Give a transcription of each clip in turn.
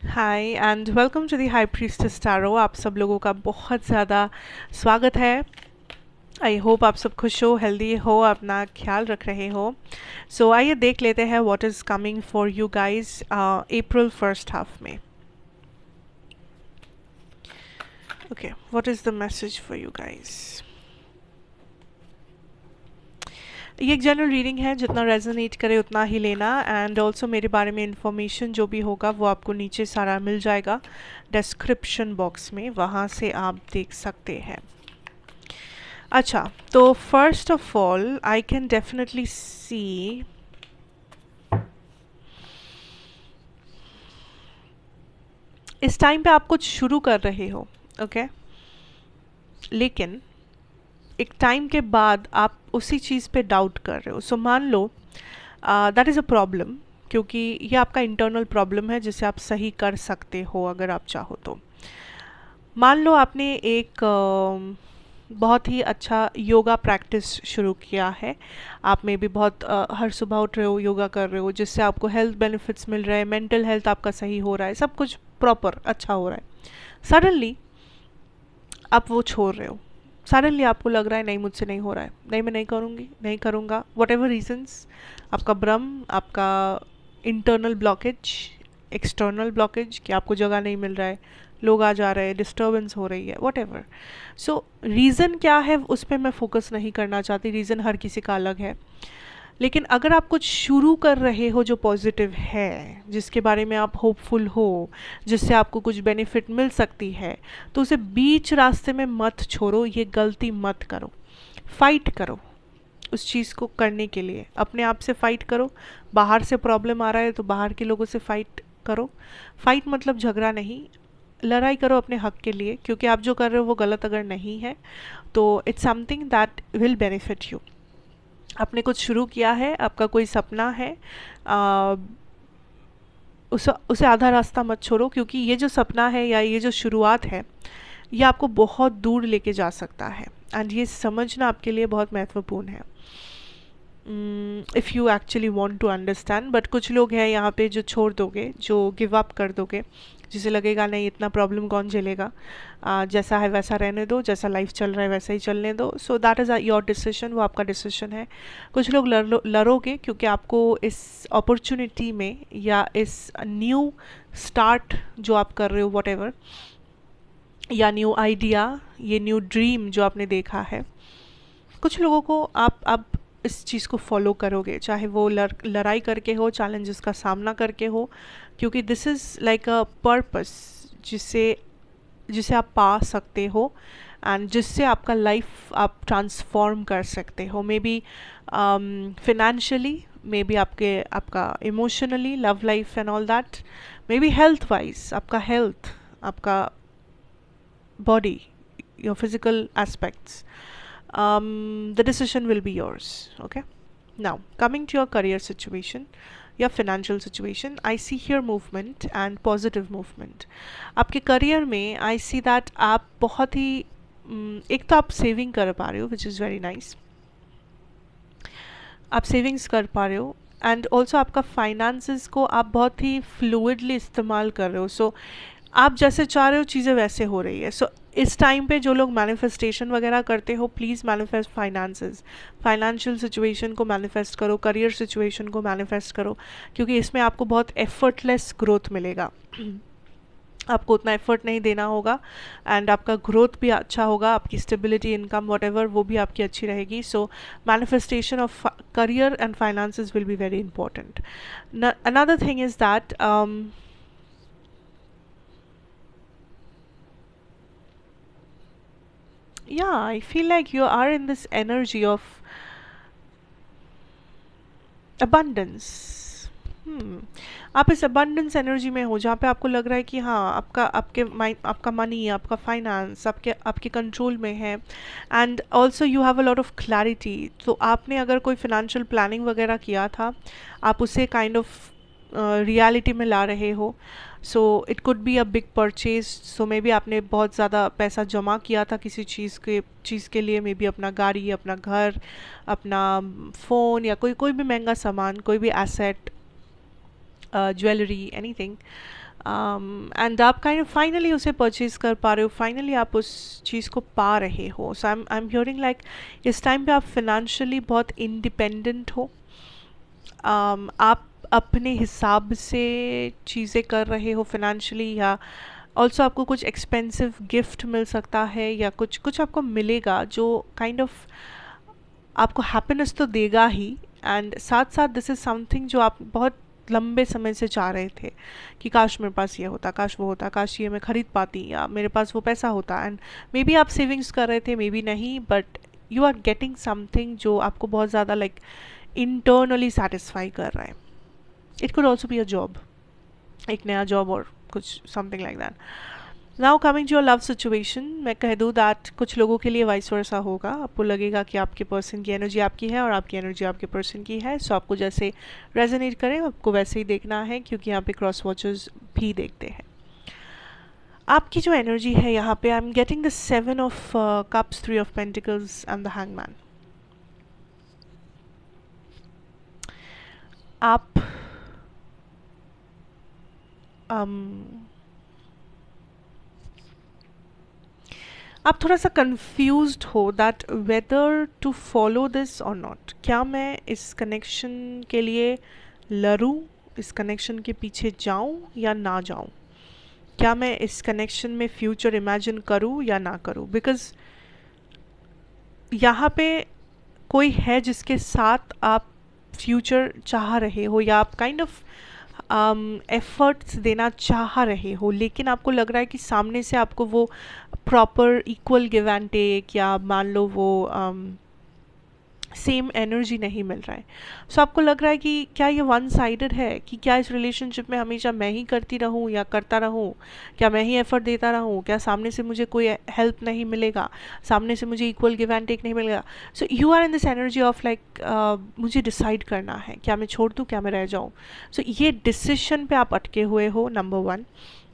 Hi and welcome to the high priestess tarot. आप सब लोगों का बहुत ज़्यादा स्वागत है। आई होप आप सब खुश हो, हेल्दी हो, अपना ख्याल रख रहे हो। सो आइए देख लेते हैं what is coming for you guys April first half में। Okay, what is the message for you guys. ये एक जनरल रीडिंग है, जितना रेजोनेट करे उतना ही लेना। एंड ऑल्सो मेरे बारे में इंफॉर्मेशन जो भी होगा वो आपको नीचे सारा मिल जाएगा डिस्क्रिप्शन बॉक्स में, वहाँ से आप देख सकते हैं। अच्छा, तो first of all I can definitely see इस टाइम पे आप कुछ शुरू कर रहे हो, ओके लेकिन एक टाइम के बाद आप उसी चीज़ पे डाउट कर रहे हो। सो मान लो दैट इज़ अ प्रॉब्लम, क्योंकि ये आपका इंटरनल प्रॉब्लम है जिसे आप सही कर सकते हो अगर आप चाहो तो। मान लो आपने एक बहुत ही अच्छा योगा प्रैक्टिस शुरू किया है। आप में भी बहुत हर सुबह उठ रहे हो, योगा कर रहे हो, जिससे आपको हेल्थ बेनिफिट्स मिल रहे हैं, मेंटल हेल्थ आपका सही हो रहा है, सब कुछ प्रॉपर अच्छा हो रहा है। सडनली आप वो छोड़ रहे हो। सडनली आपको लग रहा है नहीं, मुझसे नहीं हो रहा है, नहीं मैं नहीं करूँगी, नहीं करूँगा, वट एवर रीजन्स। आपका भ्रम, आपका इंटरनल ब्लॉकेज, एक्सटर्नल ब्लॉकेज कि आपको जगह नहीं मिल रहा है, लोग आ जा रहे हैं, डिस्टर्बेंस हो रही है, वट एवर। सो रीज़न क्या है उस पर मैं फोकस नहीं करना चाहती, रीज़न हर किसी का अलग है। लेकिन अगर आप कुछ शुरू कर रहे हो जो पॉजिटिव है, जिसके बारे में आप होपफुल हो, जिससे आपको कुछ बेनिफिट मिल सकती है, तो उसे बीच रास्ते में मत छोड़ो, ये गलती मत करो। फाइट करो उस चीज़ को करने के लिए, अपने आप से फाइट करो। बाहर से प्रॉब्लम आ रहा है तो बाहर के लोगों से फाइट करो। फाइट मतलब झगड़ा नहीं, लड़ाई करो अपने हक के लिए, क्योंकि आप जो कर रहे हो वो गलत अगर नहीं है तो it's something that will benefit you. आपने कुछ शुरू किया है, आपका कोई सपना है, आ, उसे आधा रास्ता मत छोड़ो, क्योंकि ये जो सपना है या ये जो शुरुआत है ये आपको बहुत दूर लेके जा सकता है। एंड ये समझना आपके लिए बहुत महत्वपूर्ण है, if you actually want to understand. But कुछ लोग हैं यहाँ पे जो छोड़ दोगे, जो गिव अप कर दोगे, जिसे लगेगा नहीं इतना प्रॉब्लम कौन झेलेगा, जैसा है वैसा रहने दो, जैसा लाइफ चल रहा है वैसा ही चलने दो। So that is your decision, वो आपका डिसीजन है। कुछ लोग लड़ोगे क्योंकि आपको इस अपॉर्चुनिटी में या इस न्यू स्टार्ट जो आप कर रहे हो वट एवर, या न्यू आइडिया, ये न्यू ड्रीम जो आपने देखा है, कुछ लोगों को आप इस चीज़ को फॉलो करोगे, चाहे वो लड़ाई करके हो, चैलेंजेस का सामना करके हो, क्योंकि this is like a purpose जिसे जिसे आप पा सकते हो एंड जिससे आपका लाइफ आप ट्रांसफॉर्म कर सकते हो। Maybe financially, maybe आपका emotionally, love life and all that, maybe health wise, आपका हेल्थ, आपका body, your physical aspects, the decision will be yours. Okay, now coming to your career situation, your financial situation, I see here movement and positive movement. आपके career में I see that आप बहुत ही एक तो आप saving कर पा रहे हो, विच इज़ वेरी नाइस। आप सेविंग्स कर पा रहे हो एंड ऑल्सो आपका फाइनेंसेस को आप बहुत ही फ्लूइडली इस्तेमाल कर रहे हो। सो आप जैसे चाह रहे हो चीज़ें वैसे हो रही है। सो इस टाइम पे जो लोग मैनिफेस्टेशन वगैरह करते हो, please manifest finances, financial situation को मैनिफेस्ट करो, करियर सिचुएशन को मैनिफेस्ट करो, क्योंकि इसमें आपको बहुत एफर्टलेस ग्रोथ मिलेगा। आपको उतना एफर्ट नहीं देना होगा एंड आपका ग्रोथ भी अच्छा होगा, आपकी स्टेबिलिटी, इनकम, वट एवर, वो भी आपकी अच्छी रहेगी। So manifestation of career and finances will be very important. Another thing is that yeah, I feel like you are in this energy of abundance. आप इस abundance एनर्जी में हो जहाँ पे आपको लग रहा है कि हाँ, आपका मनी, आपका फाइनेंस आपके कंट्रोल में है and also you have a lot of clarity. तो आपने अगर कोई फिनेंशियल प्लानिंग वगैरह किया था, आप उसे काइंड ऑफ रियलिटी में ला रहे हो। So it could be a big purchase. So may be आपने बहुत ज़्यादा पैसा जमा किया था किसी चीज़ के लिए, मे बी अपना गाड़ी, अपना घर, अपना फ़ोन, या कोई कोई भी महंगा सामान, कोई भी एसेट, ज्वेलरी, एनीथिंग। एंड आप काइंड ऑफ फाइनली उसे परचेज कर पा रहे हो, फाइनली आप उस चीज़ को पा रहे हो. सो आई एम हियरिंग लाइक इस टाइम पे आप फिनेंशियली बहुत इंडिपेंडेंट हो. आप अपने हिसाब से चीज़ें कर रहे हो फिनेंशियली, या ऑल्सो आपको कुछ एक्सपेंसिव गिफ्ट मिल सकता है, या कुछ कुछ आपको मिलेगा जो काइंड ऑफ आपको हैप्पीनेस तो देगा ही. एंड साथ साथ दिस इज़ समथिंग जो आप बहुत लंबे समय से चाह रहे थे कि काश मेरे पास ये होता, काश वो होता, काश ये मैं ख़रीद पाती, या मेरे पास वो पैसा होता. एंड मे बी आप सेविंग्स कर रहे थे, मे बी नहीं, but you are getting something जो आपको बहुत ज़्यादा लाइक इंटरनली सेटिस्फाई कर रहा है. It could also be a job, एक नया जॉब और कुछ something like that. Now coming to your love situation, मैं कह दूँ दैट कुछ लोगों के लिए वाइस वर्सा होगा. आपको लगेगा कि आपके पर्सन की एनर्जी आपकी है और आपकी एनर्जी आपके पर्सन की है. सो आपको जैसे रेजोनेट करें आपको वैसे ही देखना है, क्योंकि यहाँ पे क्रॉस वॉचर्स भी देखते हैं. आपकी जो एनर्जी है यहाँ पे, I am getting the 7 of cups, 3 of pentacles and the hangman. आप आप थोड़ा सा कंफ्यूज्ड हो that whether to follow this और नॉट. क्या मैं इस कनेक्शन के लिए लड़ूं, इस कनेक्शन के पीछे जाऊं या ना जाऊं? क्या मैं इस कनेक्शन में फ्यूचर इमेजिन करूं या ना करूं? बिकॉज यहाँ पे कोई है जिसके साथ आप फ्यूचर चाह रहे हो, या आप काइंड ऑफ एफर्ट्स देना चाह रहे हो, लेकिन आपको लग रहा है कि सामने से आपको वो proper equal give and take, या मान लो वो सेम एनर्जी नहीं मिल रहा है. सो आपको लग रहा है कि क्या ये वन साइडेड है, कि क्या इस रिलेशनशिप में हमेशा मैं ही करती रहूं या करता रहूं, क्या मैं ही एफर्ट देता रहूं, क्या सामने से मुझे कोई हेल्प नहीं मिलेगा, सामने से मुझे इक्वल गिव एंड टेक नहीं मिलेगा. So you are in this energy of like मुझे डिसाइड करना है, क्या मैं छोड़ दूँ, क्या मैं रह जाऊँ. सो ये डिसीशन पे आप अटके हुए हो, नंबर 1.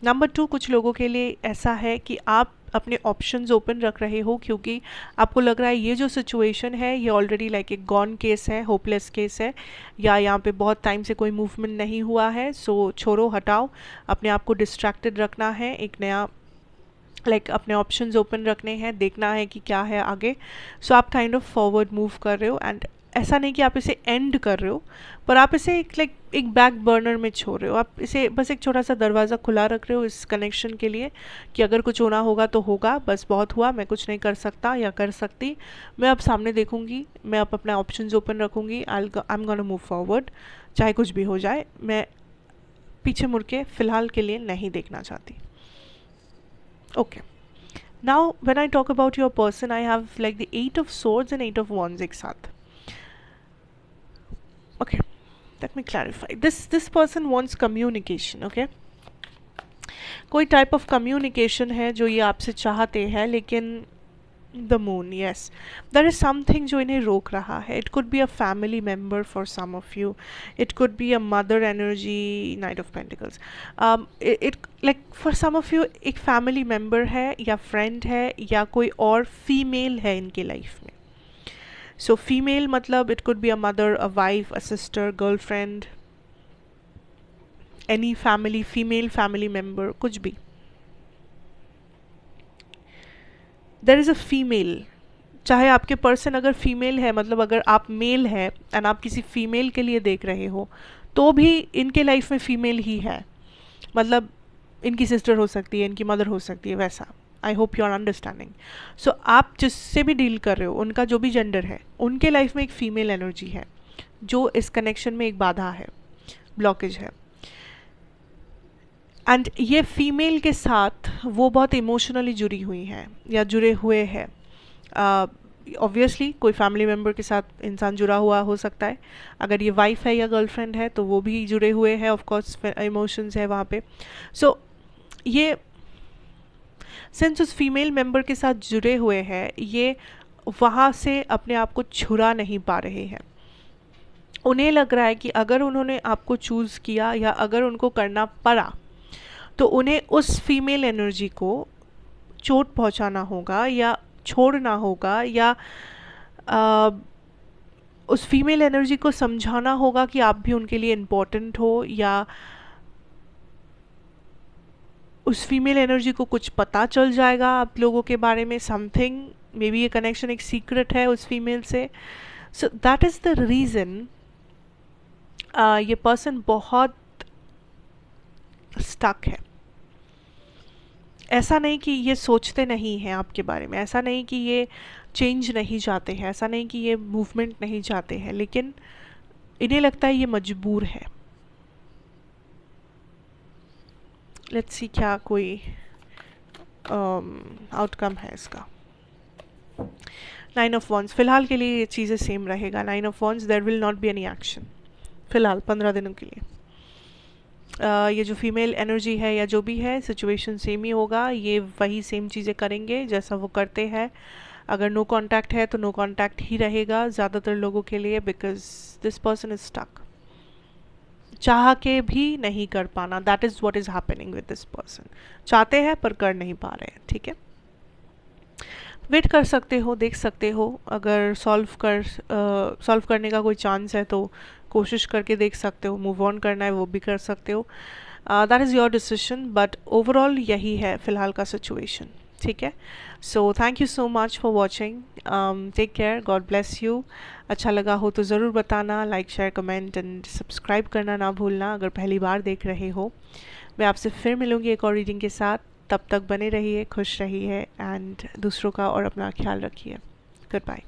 नंबर 2, कुछ लोगों के लिए ऐसा है कि आप अपने ऑप्शंस ओपन रख रहे हो, क्योंकि आपको लग रहा है ये जो सिचुएशन है ये ऑलरेडी लाइक एक गॉन केस है, होपलेस केस है, या यहाँ पे बहुत टाइम से कोई मूवमेंट नहीं हुआ है. सो छोड़ो, हटाओ, अपने आप को डिस्ट्रैक्टेड रखना है, एक नया लाइक अपने ऑप्शंस ओपन रखने हैं, देखना है कि क्या है आगे. सो आप काइंड ऑफ फॉरवर्ड मूव कर रहे हो. एंड ऐसा नहीं कि आप इसे एंड कर रहे हो, पर आप इसे एक लाइक एक बैक बर्नर में छोड़ रहे हो. आप इसे बस एक छोटा सा दरवाज़ा खुला रख रहे हो इस कनेक्शन के लिए, कि अगर कुछ होना होगा तो होगा, बस बहुत हुआ, मैं कुछ नहीं कर सकता या कर सकती, मैं अब सामने देखूंगी, मैं अब अपना ऑप्शंस ओपन रखूंगी, I am gonna move forward, चाहे कुछ भी हो जाए, मैं पीछे मुड़ के फ़िलहाल के लिए नहीं देखना चाहती. Okay, now when I talk about your person, I have like the 8 of swords and 8 of wands एक साथ. Okay, let me clarify. This person wants communication. Okay, कोई टाइप ऑफ कम्युनिकेशन है जो ये आपसे चाहते हैं, लेकिन the moon, yes, there is something जो इन्हें रोक रहा है. It could be a family member for some of you, it could be a mother energy, knight of pentacles. It like for some of you एक family member है, या friend है, या कोई और फीमेल है इनके लाइफ में. सो फीमेल मतलब it could be a mother, a wife, a sister, girlfriend, any family, female family member, कुछ भी. देयर इज़ अ फीमेल, चाहे आपके पर्सन अगर फीमेल है, मतलब अगर आप मेल है एंड आप किसी फीमेल के लिए देख रहे हो, तो भी इनके लाइफ में फीमेल ही है. मतलब इनकी सिस्टर हो सकती है, इनकी मदर हो सकती है, वैसा. I hope you are understanding. So आप जिससे भी डील कर रहे हो, उनका जो भी जेंडर है, उनके लाइफ में एक फ़ीमेल एनर्जी है जो इस कनेक्शन में एक बाधा है, ब्लॉकेज है. एंड ये फीमेल के साथ वो बहुत इमोशनली जुड़ी हुई हैं या जुड़े हुए हैं. ऑब्वियसली कोई फैमिली मेम्बर के साथ इंसान जुड़ा हुआ हो सकता है. अगर ये वाइफ है या गर्लफ्रेंड है तो वो भी जुड़े हुए हैं, ऑफ कोर्स इमोशंस है वहाँ पे. सो ये सिंस उस फीमेल मेंबर के साथ जुड़े हुए हैं, ये वहाँ से अपने आप को छुड़ा नहीं पा रहे हैं. उन्हें लग रहा है कि अगर उन्होंने आपको चूज़ किया या अगर उनको करना पड़ा, तो उन्हें उस फीमेल एनर्जी को चोट पहुंचाना होगा या छोड़ना होगा, या उस फीमेल एनर्जी को समझाना होगा कि आप भी उनके लिए इम्पोर्टेंट हो, या उस फीमेल एनर्जी को कुछ पता चल जाएगा आप लोगों के बारे में, समथिंग, मे बी ये कनेक्शन एक सीक्रेट है उस फीमेल से. So that is the reason ये पर्सन बहुत स्टक है. ऐसा नहीं कि ये सोचते नहीं हैं आपके बारे में, ऐसा नहीं कि ये चेंज नहीं चाहते हैं, ऐसा नहीं कि ये मूवमेंट नहीं चाहते हैं, लेकिन इन्हें लगता है ये मजबूर है. लेट्स सी क्या कोई आउटकम है इसका. 9 ऑफ वॉन्ड्स, फिलहाल के लिए ये चीज़ें सेम रहेगा. 9 of wands, there will not be any action फिलहाल 15 दिनों के लिए. ये जो फीमेल एनर्जी है या जो भी है, सिचुएशन सेम ही होगा. ये वही सेम चीज़ें करेंगे जैसा वो करते हैं. अगर नो कांटेक्ट है तो नो कांटेक्ट ही रहेगा ज़्यादातर लोगों के लिए, because this person is stuck. चाह के भी नहीं कर पाना, that is what is happening with this person. चाहते हैं पर कर नहीं पा रहे हैं. ठीक है, वेट कर सकते हो, देख सकते हो. अगर सॉल्व करने का कोई चांस है तो कोशिश करके देख सकते हो. मूव ऑन करना है वो भी कर सकते हो. That is your decision, but overall यही है फ़िलहाल का सिचुएशन. ठीक है, so thank you so much for watching. Take care, god bless you. अच्छा लगा हो तो ज़रूर बताना. Like, share, comment and subscribe करना ना भूलना अगर पहली बार देख रहे हो. मैं आपसे फिर मिलूँगी एक और रीडिंग के साथ. तब तक बने रहिए, खुश रहिए एंड दूसरों का और अपना ख्याल रखिए. Good bye.